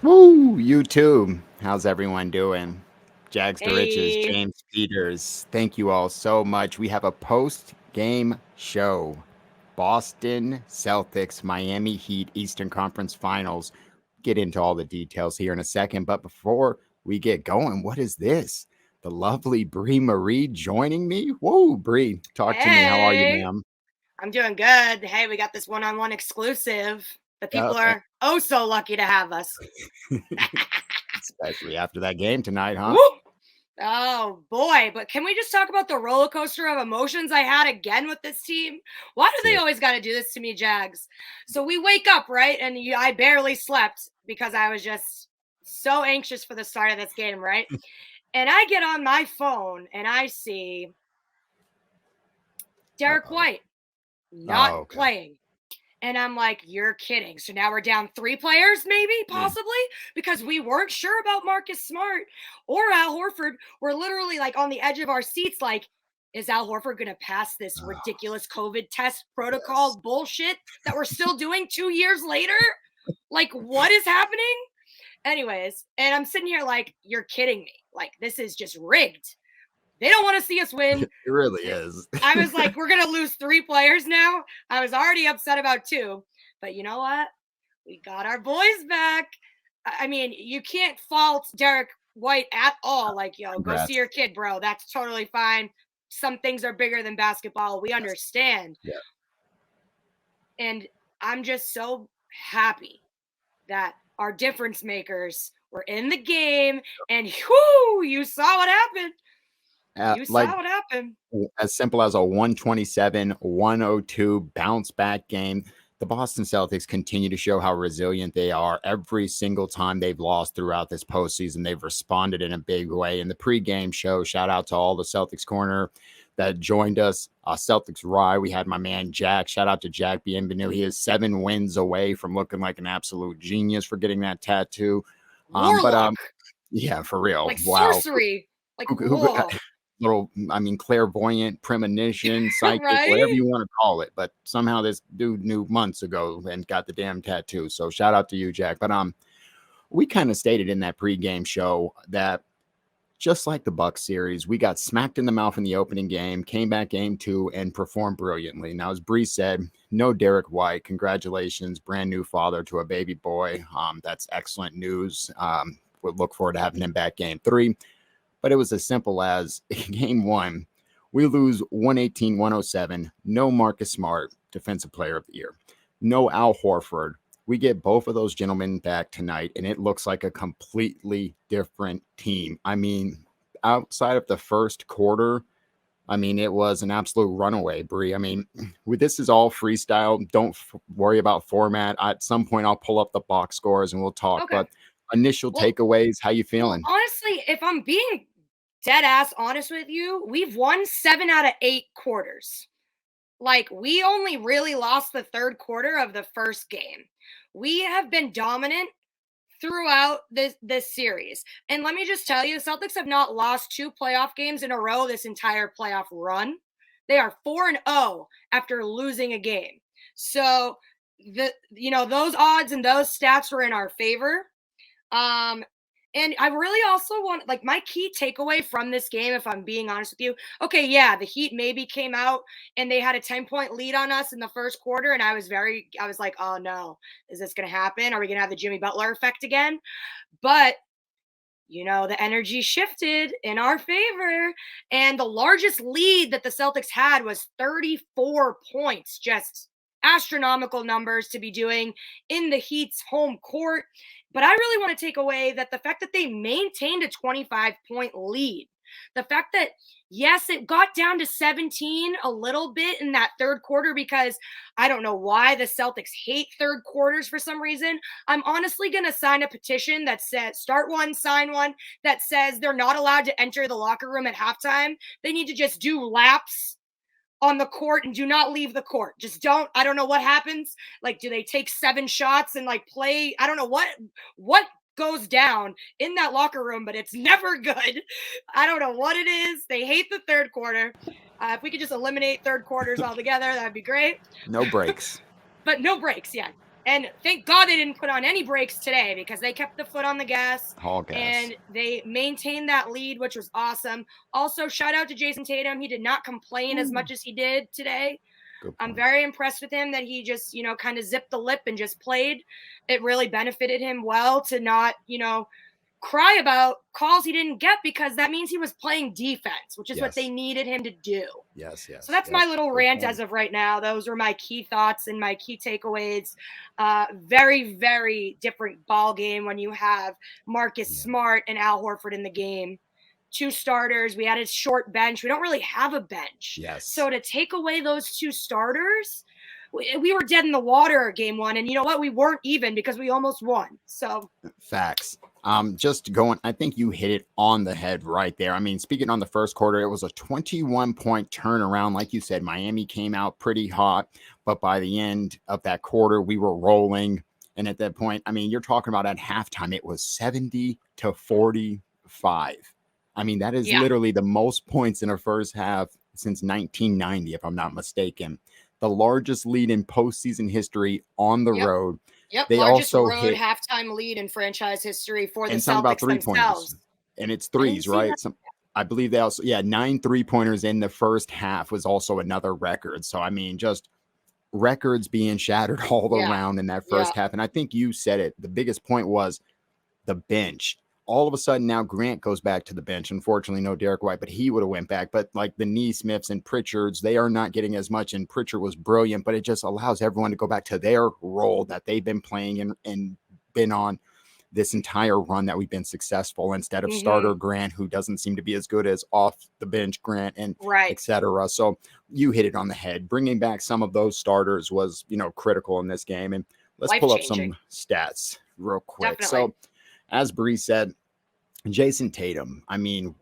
Woo! YouTube. How's everyone doing? Jags the Riches, Hey, James Peters. Thank you all so much. We have a post-game show. Boston Celtics, Miami Heat, Eastern Conference Finals. Get into all the details here in a second. But before we get going, what is this? The lovely Bree Marie joining me? Whoa, Bree, talk to me. How are you, hey, ma'am? I'm doing good. Hey, we got this one-on-one exclusive. The people Yep. are oh so lucky to have us. Especially after that game tonight, huh? Woo! Oh boy, but can we just talk about the roller coaster of emotions I had again with this team? Why do they Seriously. always got to do this to me, Jags? So we wake up, right? And I barely slept because I was just so anxious for the start of this game, right? And I get on my phone and I see Derek Uh-oh. White not Oh, okay. playing. And I'm like, you're kidding. So now we're down 3 players, maybe, Mm. possibly, because we weren't sure about Marcus Smart or Al Horford. We're literally like on the edge of our seats, like, is Al Horford going to pass this Oh, ridiculous COVID test yes. protocol bullshit that we're still doing 2 years later? Like, what is happening? Anyways, and I'm sitting here like, you're kidding me. Like, this is just rigged. They don't want to see us win. It really is. I was like, we're going to lose 3 players now. I was already upset about 2. But you know what? We got our boys back. I mean, you can't fault Derek White at all. Like, yo, go see Congrats. your kid, bro. That's totally fine. Some things are bigger than basketball. We Yes. understand. Yeah. And I'm just so happy that our difference makers were in the game. And whoo, you saw what happened. You Like saw what happened. as simple as a 127-102 bounce back game. The Boston Celtics continue to show how resilient they are. Every single time they've lost throughout this postseason, they've responded in a big way. In the pregame show, shout out to all the Celtics corner that joined us. Celtics Rye, we had my man Jack. Shout out to Jack Bienvenu. He is 7 wins away from looking like an absolute genius for getting that tattoo. But Warlock, yeah, for real. like Wow. sorcery. Like, Who whoa. little, I mean, clairvoyant, premonition, psychic, whatever Right? you want to call it. But somehow this dude knew months ago and got the damn tattoo. So shout out to you, Jack. But we kind of stated in that pregame show that just like the Bucks series, we got smacked in the mouth in the opening game, came back game 2, and performed brilliantly. Now, as Bree said, no Derek White. Congratulations, brand new father to a baby boy. That's excellent news. We'll look forward to having him back game 3. But it was as simple as game 1, we lose 118-107. No Marcus Smart, Defensive Player of the Year. No Al Horford. We get both of those gentlemen back tonight, and it looks like a completely different team. I mean, outside of the first quarter, I mean, it was an absolute runaway, Bree. I mean, this is all freestyle. Don't worry about format. At some point, I'll pull up the box scores and we'll talk. Okay. But initial Well, takeaways, how you well, feeling? honestly, if I'm being dead ass honest with you, we've won 7 out of 8 quarters. Like, we only really lost the third quarter of the first game. We have been dominant throughout this series. And let me just tell you, the Celtics have not lost 2 playoff games in a row this entire playoff run. They are 4-0 after losing a game. So those odds and those stats were in our favor. Um, and I really also want, like, my key takeaway from this game, if I'm being honest with you. Okay, yeah, the Heat maybe came out and they had a 10-point lead on us in the first quarter, and I was like, oh no, is this gonna happen? Are we gonna have the Jimmy Butler effect again? But the energy shifted in our favor, and the largest lead that the Celtics had was 34 points. Just astronomical numbers to be doing in the Heat's home court. But I really want to take away that the fact that they maintained a 25-point lead, the fact that, yes, it got down to 17 a little bit in that third quarter, because I don't know why the Celtics hate third quarters for some reason. I'm honestly going to sign a petition that says, start one, sign one, that says they're not allowed to enter the locker room at halftime. They need to just do laps on the court and do not leave the court. Just don't. I don't know what happens. Like, do they take 7 shots and like play? I don't know what goes down in that locker room, but it's never good. I don't know what it is. They hate the third quarter. If we could just eliminate third quarters altogether, that'd be great. No breaks. But no breaks, yeah. And thank God they didn't put on any brakes today because they kept the foot on the gas. All gas. And they maintained that lead, which was awesome. Also, shout out to Jason Tatum. He did not complain as much as he did today. I'm very impressed with him that he just, kind of zipped the lip and just played. It really benefited him well to not, cry about calls he didn't get, because that means he was playing defense, which is what they needed him to do. Yes. So that's my little rant as of right now. Those were my key thoughts and my key takeaways. Very, very different ball game when you have Marcus Smart and Al Horford in the game. 2 starters. We had a short bench. We don't really have a bench. Yes. So to take away those 2 starters, we were dead in the water game 1. And you know what? We weren't even because we almost won. So facts. Just going, I think you hit it on the head right there. I mean, speaking on the first quarter, it was a 21-point turnaround. Like you said, Miami came out pretty hot, but by the end of that quarter, we were rolling. And at that point, I mean, you're talking about at halftime, it was 70-45. I mean, that is literally the most points in a first half since 1990, if I'm not mistaken. The largest lead in postseason history on the road. Yep, they largest also road hit halftime lead in franchise history for the Celtics about themselves. And it's threes, right? I believe they also, 9 3-pointers in the first half was also another record. So, I mean, just records being shattered all around in that first half. And I think you said it. The biggest point was the bench. All of a sudden now Grant goes back to the bench. Unfortunately, no Derek White, but he would have went back. But like the Neesmiths and Pritchards, they are not getting as much. And Pritchard was brilliant, but it just allows everyone to go back to their role that they've been playing and been on this entire run that we've been successful, instead of starter Grant, who doesn't seem to be as good as off the bench Grant and et cetera. So you hit it on the head. Bringing back some of those starters was, critical in this game. And let's pull up some stats real quick. Definitely. So as Bree said, Jason Tatum, I mean,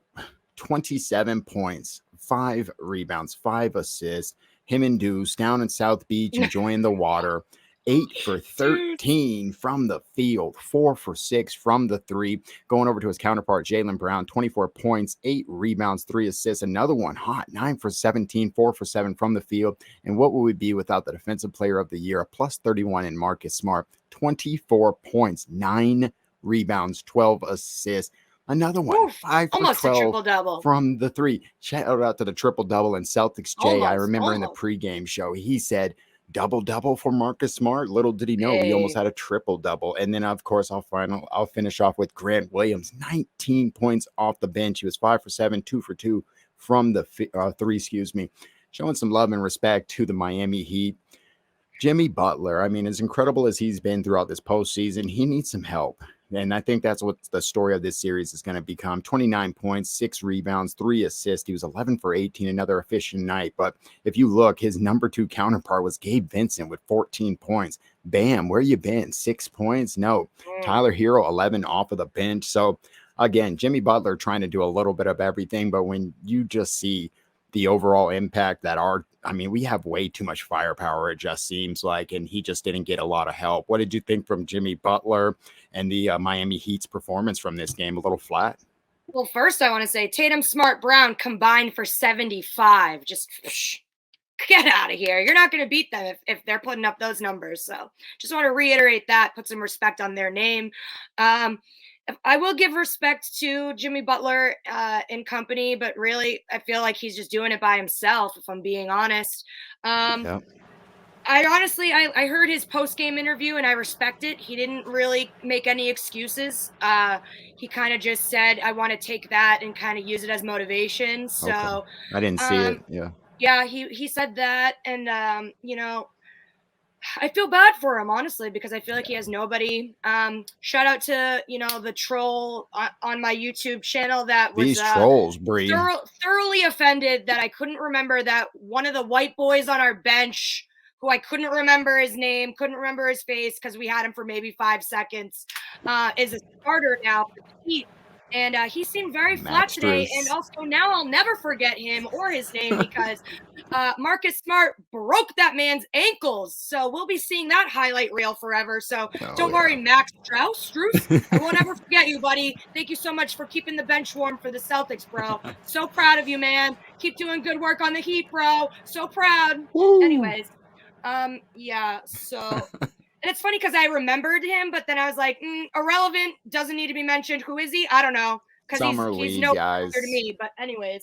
27 points, 5 rebounds, 5 assists, him and Deuce down in South Beach enjoying the water, 8 for 13 from the field, 4 for 6 from the 3. Going over to his counterpart, Jaylen Brown, 24 points, 8 rebounds, 3 assists. Another one hot, 9 for 17, 4 for 7 from the field. And what would we be without the Defensive Player of the Year, a plus 31 in Marcus Smart, 24 points, 9 rebounds, 12 assists. Another one, 5 for almost 12 a triple-double from the 3. Shout out to the triple-double and Celtics Jay. I remember in the pregame show, he said double-double for Marcus Smart. Little did he know we almost had a triple-double. And then, of course, I'll finish off with Grant Williams, 19 points off the bench. He was 5 for 7, 2 for 2 from the 3, showing some love and respect to the Miami Heat. Jimmy Butler, I mean, as incredible as he's been throughout this postseason, he needs some help. And I think that's what the story of this series is going to become. 29 points, 6 rebounds, 3 assists. He was 11 for 18, another efficient night. But if you look, his number 2 counterpart was Gabe Vincent with 14 points. Bam, where you been? 6 points? No. Tyler Hero, 11 off of the bench. So, again, Jimmy Butler trying to do a little bit of everything. But when you just see the overall impact that we have way too much firepower, it just seems like, and he just didn't get a lot of help. What did you think from Jimmy Butler and the Miami Heat's performance from this game? A little flat? Well, first I want to say Tatum, Smart, Brown combined for 75. Just get out of here. You're not going to beat them if they're putting up those numbers. So just want to reiterate that, put some respect on their name. I will give respect to Jimmy Butler and company, but really, I feel like he's just doing it by himself, if I'm being honest. I heard his post-game interview, and I respect it. He didn't really make any excuses. He kind of just said, I want to take that and kind of use it as motivation. So I didn't see it. Yeah, he said that, and I feel bad for him, honestly, because I feel like he has nobody. Shout out to, the troll on my YouTube channel that was these trolls, Bree. Thoroughly offended that I couldn't remember that one of the white boys on our bench, who I couldn't remember his name, couldn't remember his face because we had him for maybe 5 seconds, is a starter now for the Heat. And he seemed very flat today. And also now I'll never forget him or his name because Marcus Smart broke that man's ankles. So we'll be seeing that highlight reel forever. So don't worry, Max Strus. I won't ever forget you, buddy. Thank you so much for keeping the bench warm for the Celtics, bro. So proud of you, man. Keep doing good work on the Heat, bro. So proud. Woo. Anyways, so And it's funny because I remembered him, but then I was like, irrelevant, doesn't need to be mentioned. Who is he? I don't know. Because Summer he's league, no to guys. me. But anyways,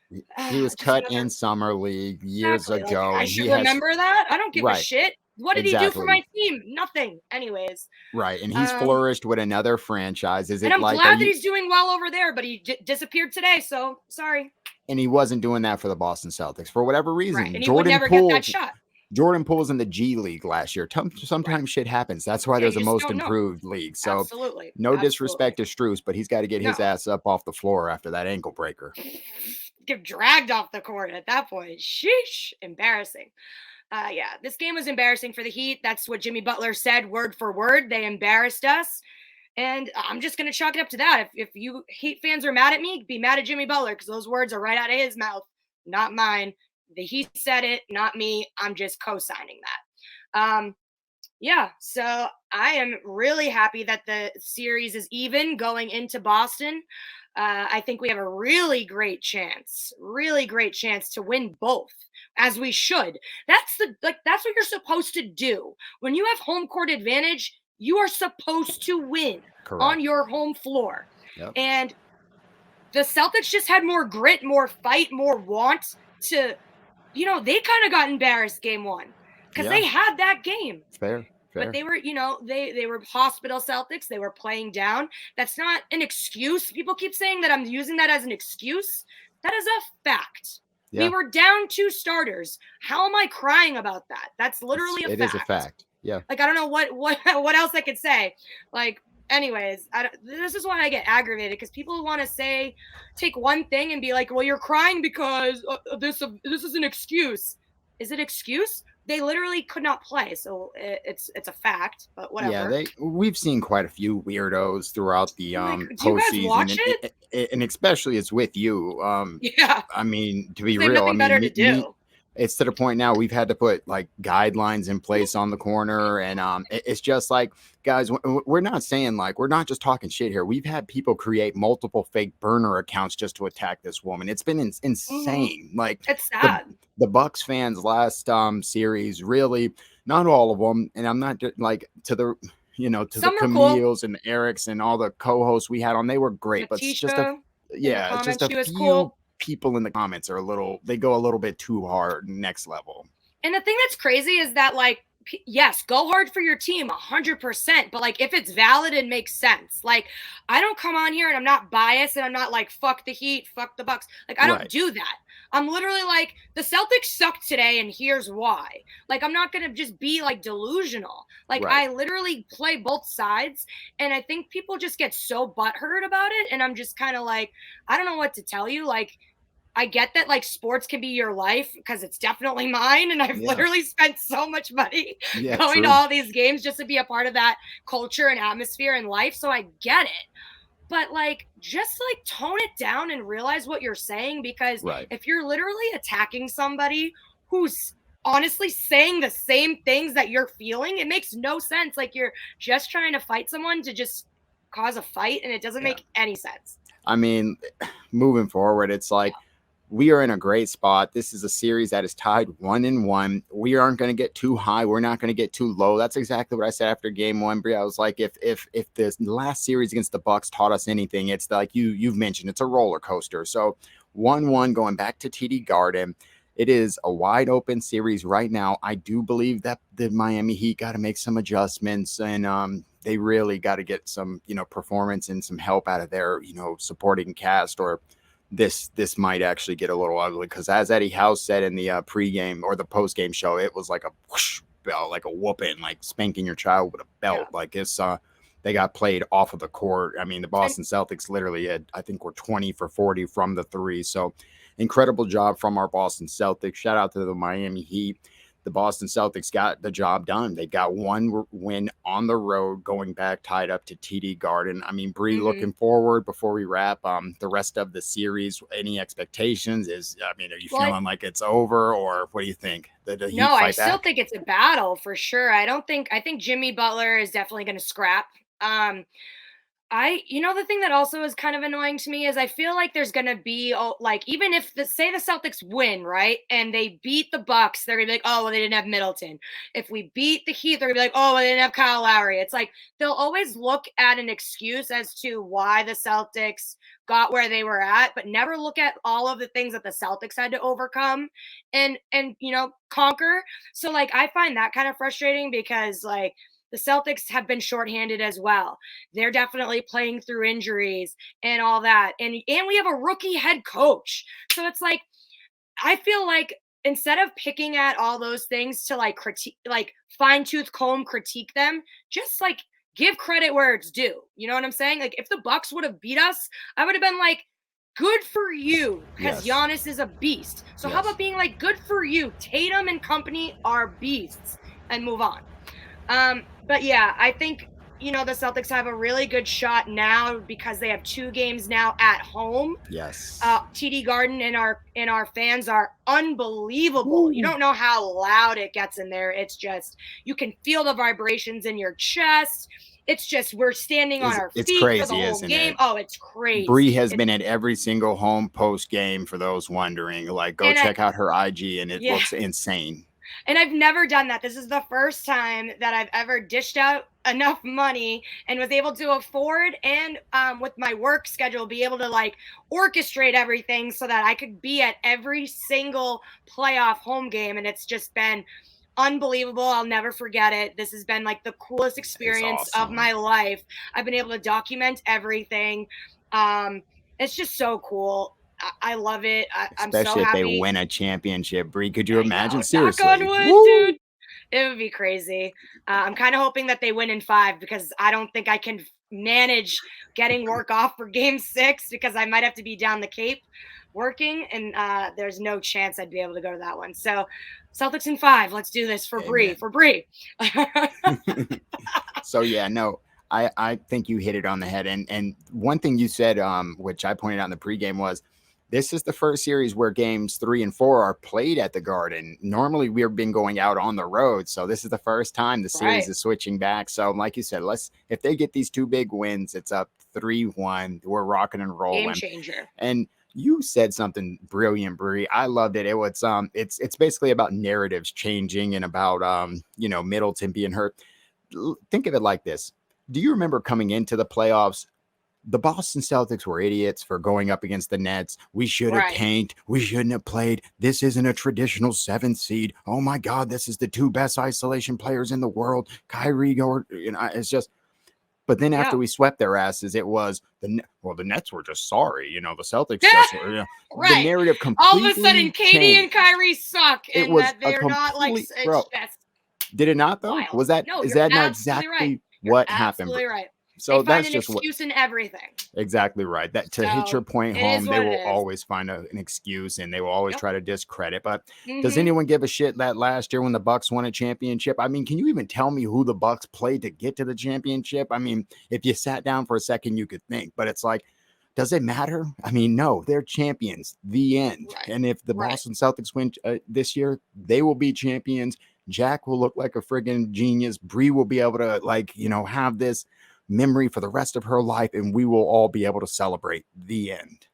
He was just cut another in summer league years exactly. Like ago, I and he should has remember that. I don't give a right, shit. What did he do for exactly, my team? Nothing. Anyways, right, and he's um, flourished with another franchise. Is and it I'm like, are glad that you? he's doing well over there, but he disappeared today. So sorry. And he wasn't doing that for the Boston Celtics for whatever Right, reason. and he would never get that shot. Jordan Poole's in the G League last year. Right. Sometimes shit happens. That's why Yeah, there's you a just most don't know. improved league. So Absolutely. no Absolutely. disrespect to Strus, but he's got to get his No. ass up off the floor after that ankle breaker. Get dragged off the court at that point. Sheesh. Embarrassing. Yeah, this game was embarrassing for the Heat. That's what Jimmy Butler said word for word. They embarrassed us. And I'm just going to chalk it up to that. If you Heat fans are mad at me, be mad at Jimmy Butler because those words are right out of his mouth, not mine. The Heat said it, not me. I'm just co-signing that. Yeah, so I am really happy that the series is even going into Boston. I think we have a really great chance to win both, as we should. That's what you're supposed to do. When you have home court advantage, you are supposed to win on Correct. your home floor. Yep. And the Celtics just had more grit, more fight, more want to, they kind of got embarrassed game one because they had that game. Fair. But they were, they were hospital Celtics. They were playing down. That's not an excuse. People keep saying that I'm using that as an excuse. That is a fact. Yeah. We were down 2 starters. How am I crying about that? That's literally It is a fact. Yeah. Like I don't know what else I could say. Like, anyways, this is why I get aggravated because people want to take one thing and be like, well, you're crying because this is an excuse. Is it excuse? They literally could not play, so it's a fact. But whatever. Yeah, we've seen quite a few weirdos throughout the do you guys watch postseason, and especially it's with you. Yeah, I mean, to be they have real, I nothing mean, better to do. it's to the point now we've had to put like guidelines in place on the corner, and it's just like, guys, we're not saying, like, we're not just talking shit here. We've had people create multiple fake burner accounts just to attack this woman. It's been insane. Like, it's sad. The Bucks fans last series, really, not all of them, and I'm not like to the the Camille's and the Erics and all the co-hosts we had on, they were great, but it's just a few cool. people in the comments are they go a little bit too hard, next level. And the thing that's crazy is that, like, yes, go hard for your team 100%, but like if it's valid and makes sense. Like, I don't come on here and I'm not biased and I'm not like fuck the Heat, fuck the Bucks. Like, I don't do that. I'm literally like, the Celtics sucked today and here's why. Like, I'm not going to just be like delusional. Like, I literally play both sides, and I think people just get so butthurt about it, and I'm just kind of like, I don't know what to tell you. Like, I get that, like, sports can be your life because it's definitely mine. And I've literally spent so much money going to all these games just to be a part of that culture and atmosphere in life. So I get it. But, like, just, like, tone it down and realize what you're saying, because if you're literally attacking somebody who's honestly saying the same things that you're feeling, it makes no sense. Like, you're just trying to fight someone to just cause a fight, and it doesn't make any sense. I mean, moving forward, it's like, we are in a great spot. This is a series that is tied 1-1. We aren't going to get too high. We're not going to get too low. That's exactly what I said after game one, Bria. I was like, if the last series against the Bucks taught us anything, it's like you've mentioned, it's a roller coaster. So 1-1 going back to TD Garden. It is a wide open series right now. I do believe that the Miami Heat got to make some adjustments, and they really got to get some, performance and some help out of their, supporting cast, or this might actually get a little ugly, because as Eddie House said in the pregame or the postgame show, it was like a whoosh bell, like a whooping, like spanking your child with a belt. Like, it's they got played off of the court. I mean, the Boston Celtics literally had, I think, were 20 for 40 from the three. So incredible job from our Boston Celtics. Shout out to the Miami Heat. The Boston Celtics got the job done. They got one win on the road, going back tied up to TD Garden. I mean, Bree, looking forward before we wrap the rest of the series, any expectations? Are you feeling like it's over, or what do you think? No, I still think it's a battle for sure. I think Jimmy Butler is definitely going to scrap. The thing that also is kind of annoying to me is I feel like there's gonna be, like, even if say the Celtics win, right, and they beat the Bucks, they're gonna be like, oh, well, they didn't have Middleton. If we beat the Heat, they're gonna be like, oh, well, they didn't have Kyle Lowry. It's like they'll always look at an excuse as to why the Celtics got where they were at, but never look at all of the things that the Celtics had to overcome and conquer. So like I find that kind of frustrating because like the Celtics have been shorthanded as well. They're definitely playing through injuries and all that. And we have a rookie head coach. So it's like I feel like instead of picking at all those things to like critique, like fine tooth comb critique them, just like give credit where it's due. You know what I'm saying? Like if the Bucks would have beat us, I would have been like, good for you, because Yes. Giannis is a beast. So how Yes. about being like, good for you, Tatum and company are beasts, and move on. But yeah, I think the Celtics have a really good shot now because they have 2 games now at home. Yes. TD Garden and our fans are unbelievable. You don't know how loud it gets in there. It's just you can feel the vibrations in your chest. It's just we're standing on our It's feet crazy, for the whole isn't game. it? Oh, it's crazy. Bree has been at every single home post game for those wondering. Like, go check out her IG, and it looks insane. And I've never done that. This is the first time that I've ever dished out enough money and was able to afford and with my work schedule be able to like orchestrate everything so that I could be at every single playoff home game. And it's just been unbelievable. I'll never forget it. This has been like the coolest experience of my life. I've been able to document everything. It's just so cool. I love it. I'm so Especially if happy. they win a championship. Bree, could you imagine? Knock Seriously. on wood, dude. It would be crazy. I'm kind of hoping that they win in 5 because I don't think I can manage getting work off for game 6 because I might have to be down the Cape working, and there's no chance I'd be able to go to that one. So Celtics in 5. Let's do this for Bree. For Bree. So yeah, no, I think you hit it on the head. And one thing you said, which I pointed out in the pregame, was this is the first series where games 3 and 4 are played at the Garden. Normally we've been going out on the road. So this is the first time the series is switching back. So like you said, if they get these 2 big wins, it's up 3-1. We're rocking and rolling. Game changer. And you said something brilliant, Bree. I loved it. It was it's basically about narratives changing and about Middleton being hurt. Think of it like this. Do you remember coming into the playoffs? The Boston Celtics were idiots for going up against the Nets. We should have tanked. We shouldn't have played. This isn't a traditional 7th seed. Oh my God, this is the 2 best isolation players in the world. Kyrie, it's just. But then after we swept their asses, it was the Nets were just sorry. The Celtics just the narrative completely all of a sudden, Katie and Kyrie suck, and it was that they're not like it's just. Did it not though? Wild. Was that no? Is that not exactly what happened? Absolutely right. So they find that's an just excuse in everything. Exactly right. That to hit your point home, they will always find an excuse and they will always try to discredit. But does anyone give a shit that last year when the Bucks won a championship? I mean, can you even tell me who the Bucks played to get to the championship? I mean, if you sat down for a second, you could think, but it's like, does it matter? I mean, no, they're champions. The end. Right. And if the Boston Celtics win this year, they will be champions. Jack will look like a friggin' genius. Bree will be able to have this memory for the rest of her life, and we will all be able to celebrate. The end.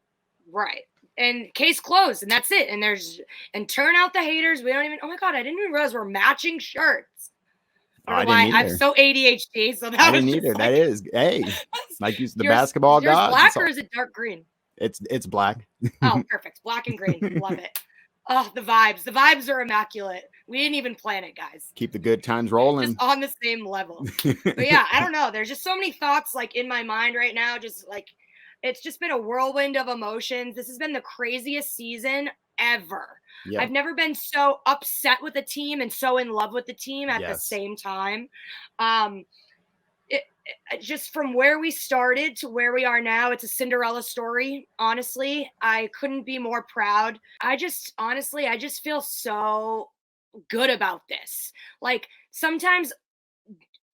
Right. And case closed, and that's it. And turn out the haters. We don't even. Oh my God, I didn't even realize we're matching shirts. I don't know why. I'm so ADHD. So I didn't either. That is, like you said, the basketball gods. Black or is it dark green? It's black. Oh, perfect. Black and green. Love it. Oh, the vibes. The vibes are immaculate. We didn't even plan it, guys. Keep the good times rolling. Just on the same level. But yeah, I don't know. There's just so many thoughts like in my mind right now. Just like it's just been a whirlwind of emotions. This has been the craziest season ever. Yep. I've never been so upset with the team and so in love with the team at the same time. Just from where we started to where we are now, it's a Cinderella story. Honestly, I couldn't be more proud. I just feel so good about this. Like sometimes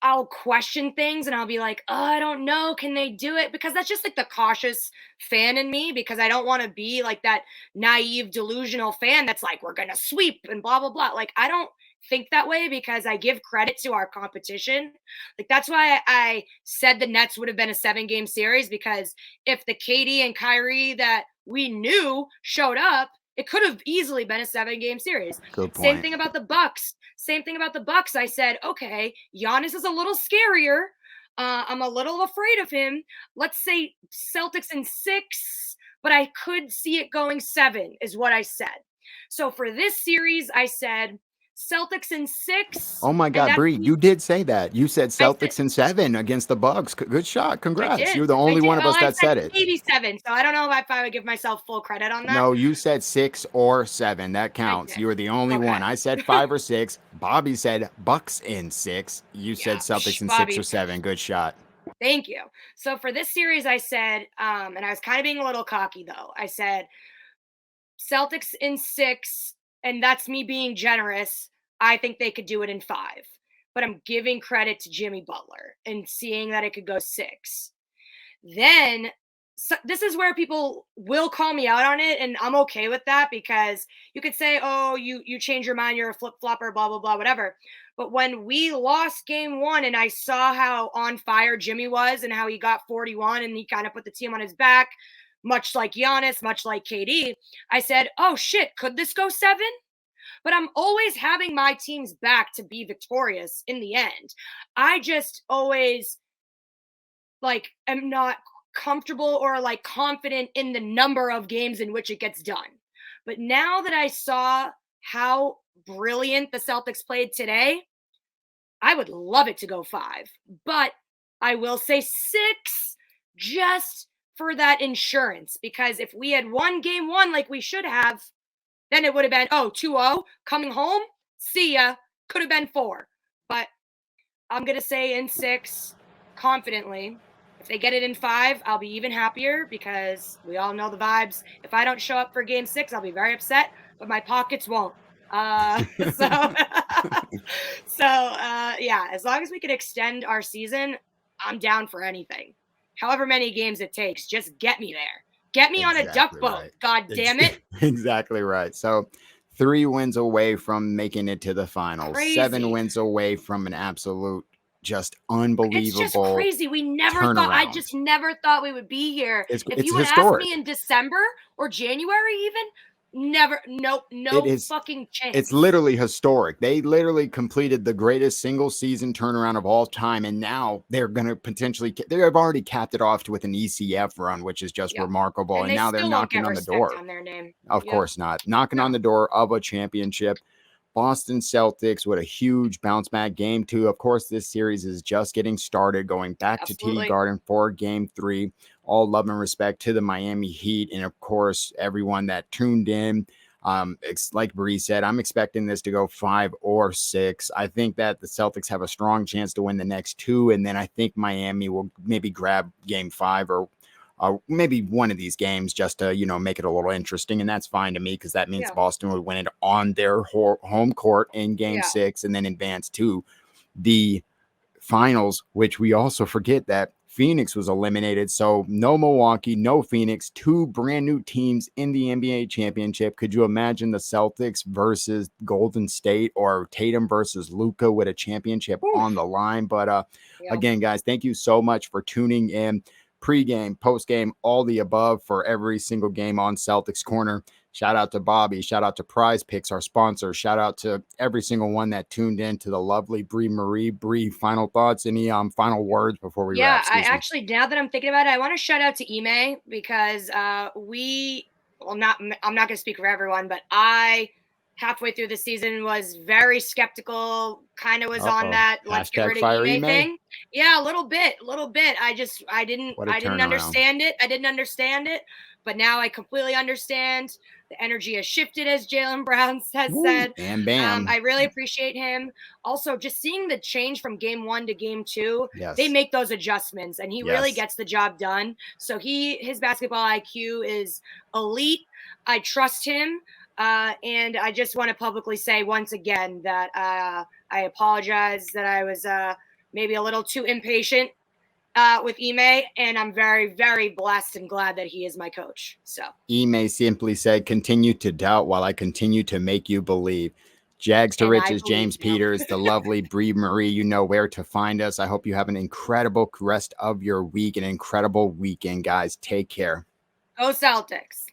I'll question things and I'll be like, oh, I don't know. Can they do it? Because that's just like the cautious fan in me, because I don't want to be like that naive, delusional fan that's like, we're going to sweep and blah, blah, blah. Like, I don't think that way because I give credit to our competition. Like that's why I said the Nets would have been a 7-game series, because if the KD and Kyrie that we knew showed up, it could have easily been a 7-game series. Good Same point. thing about the Bucks. Same thing about the Bucks. I said, okay, Giannis is a little scarier. I'm a little afraid of him. Let's say Celtics in 6, but I could see it going 7, is what I said. So for this series, I said Celtics in 6. Oh my And God, that's Bree, you did say that. You said I said Celtics in 7 against the Bucks. Good shot. I Congrats. did. You're the I only did. one of Well, us I that said said it. maybe 7. So I don't know if I would give myself full credit on that. No, you said 6 or 7. That I counts. did. You were the only one. Okay. I said 5 or 6. Bobby said Bucks in 6. You said Yeah. Celtics in 6 or Bobby, 7. Good shot. thank you. So for this series, I said, and I was kind of being a little cocky though. I said Celtics in 6, and that's me being generous. I think they could do it in 5, but I'm giving credit to Jimmy Butler and seeing that it could go 6. Then this is where people will call me out on it, and I'm okay with that because you could say, "Oh, you change your mind, you're a flip flopper, blah blah blah, whatever." But when we lost game 1, and I saw how on fire Jimmy was, and how he got 41, and he kind of put the team on his back, much like Giannis, much like KD, I said, "Oh shit, could this go 7?" But I'm always having my team's back to be victorious in the end. I just always like am not comfortable or like confident in the number of games in which it gets done. But now that I saw how brilliant the Celtics played today, I would love it to go 5. But I will say 6 just for that insurance, because if we had won game 1 like we should have, then it would have been 2-0 coming home. See ya. Could have been 4. But I'm going to say in 6 confidently. If they get it in 5, I'll be even happier because we all know the vibes. If I don't show up for game 6, I'll be very upset, but my pockets won't. So, yeah, as long as we can extend our season, I'm down for anything. However many games it takes, just get me there. Get me on a duck boat. Right. God damn it. Exactly right. So 3 wins away from making it to the finals. Crazy. 7 wins away from an absolute just unbelievable. It's just crazy. We never thought. I just never thought we would be here. If you would ask me in December or January, even never. Nope. No fucking chance. It's literally historic. They literally completed the greatest single season turnaround of all time, and now they're going to potentially. They have already capped it off with an ECF run, which is just remarkable. And now they're knocking on the door. On their name. Of course not. Knocking on the door of a championship. Boston Celtics with a huge bounce back game 2. Of course, this series is just getting started, going back to TD Garden for game 3. All love and respect to the Miami Heat. And of course, everyone that tuned in. It's like Bree said, I'm expecting this to go 5 or 6. I think that the Celtics have a strong chance to win the next 2. And then I think Miami will maybe grab game 5 or maybe one of these games just to, make it a little interesting. And that's fine to me because that means Boston would win it on their home court in game 6 and then advance to the finals, which we also forget that Phoenix was eliminated. So no Milwaukee, no Phoenix, 2 brand new teams in the NBA championship. Could you imagine the Celtics versus Golden State or Tatum versus Luka with a championship on the line? But again, guys, thank you so much for tuning in. Pre-game, post-game, all the above for every single game on Celtics Corner. Shout out to Bobby. Shout out to Prize Picks, our sponsor. Shout out to every single one that tuned in to the lovely Bree Marie. Bree, final thoughts? Any final words before we wrap? Yeah, I actually, now that I'm thinking about it, I want to shout out to Ime because I'm not going to speak for everyone, but I halfway through the season was very skeptical, kind of was on that let's get rid of Ime thing. Yeah, a little bit. I didn't understand it. But now I completely understand. The energy has shifted, as Jaylen Brown has said. And bam. I really appreciate him. Also, just seeing the change from game 1 to game 2, they make those adjustments, and he really gets the job done. So his basketball IQ is elite. I trust him. And I just want to publicly say once again that I apologize that I was maybe a little too impatient with Ime, and I'm very, very blessed and glad that he is my coach. So Ime simply said, continue to doubt while I continue to make you believe. Jags to And I Riches, believe James you. Peters, the lovely Bree Marie. You know where to find us. I hope you have an incredible rest of your week, an incredible weekend, guys. Take care. Go Celtics.